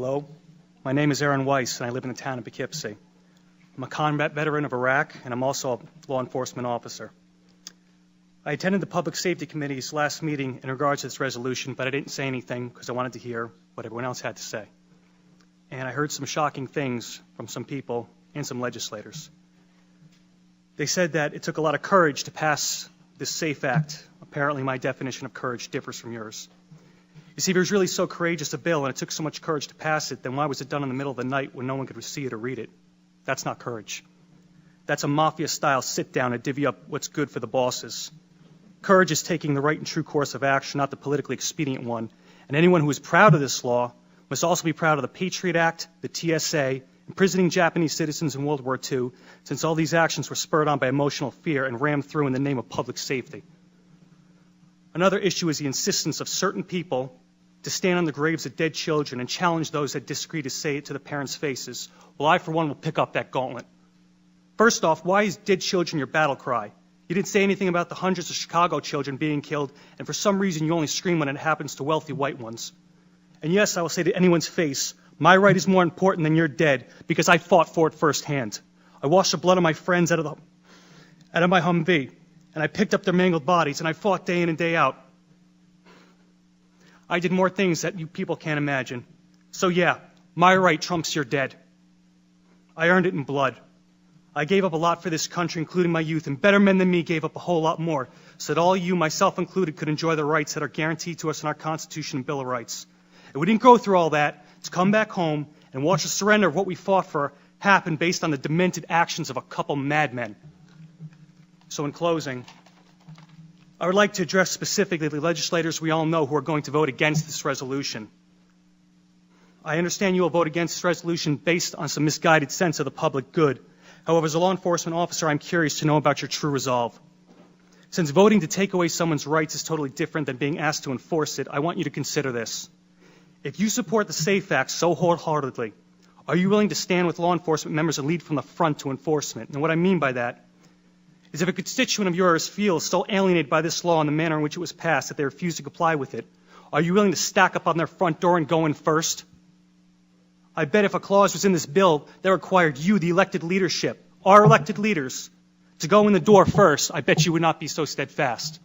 Hello, my name is Aaron Weiss, and I live in the town of Poughkeepsie. I'm a combat veteran of Iraq, and I'm also a law enforcement officer. I attended the Public Safety Committee's last meeting in regards to this resolution, but I didn't say anything because I wanted to hear what everyone else had to say. And I heard some shocking things from some people and some legislators. They said that it took a lot of courage to pass this SAFE Act. Apparently, my definition of courage differs from yours. You see, if it was really so courageous a bill and it took so much courage to pass it, then why was it done in the middle of the night when no one could see it or read it? That's not courage. That's a mafia-style sit-down to divvy up what's good for the bosses. Courage is taking the right and true course of action, not the politically expedient one. And anyone who is proud of this law must also be proud of the Patriot Act, the TSA, imprisoning Japanese citizens in World War II, since all these actions were spurred on by emotional fear and rammed through in the name of public safety. Another issue is the insistence of certain people to stand on the graves of dead children and challenge those that disagree to say it to the parents' faces. Well, I, for one, will pick up that gauntlet. First off, why is dead children your battle cry? You didn't say anything about the hundreds of Chicago children being killed, and for some reason you only scream when it happens to wealthy white ones. And yes, I will say to anyone's face, my right is more important than your dead, because I fought for it firsthand. I washed the blood of my friends out of my Humvee, and I picked up their mangled bodies, and I fought day in and day out. I did more things that you people can't imagine. So yeah, my right trumps your dead. I earned it in blood. I gave up a lot for this country, including my youth, and better men than me gave up a whole lot more, so that all you, myself included, could enjoy the rights that are guaranteed to us in our Constitution and Bill of Rights. And we didn't go through all that to come back home and watch the surrender of what we fought for happen based on the demented actions of a couple madmen. So in closing, I would like to address specifically the legislators we all know who are going to vote against this resolution. I understand you will vote against this resolution based on some misguided sense of the public good. However, as a law enforcement officer, I'm curious to know about your true resolve. Since voting to take away someone's rights is totally different than being asked to enforce it, I want you to consider this. If you support the SAFE Act so wholeheartedly, are you willing to stand with law enforcement members and lead from the front to enforcement? And what I mean by that is if a constituent of yours feels so alienated by this law and the manner in which it was passed that they refuse to comply with it, are you willing to stack up on their front door and go in first? I bet if a clause was in this bill that required you, the elected leadership, our elected leaders, to go in the door first, I bet you would not be so steadfast.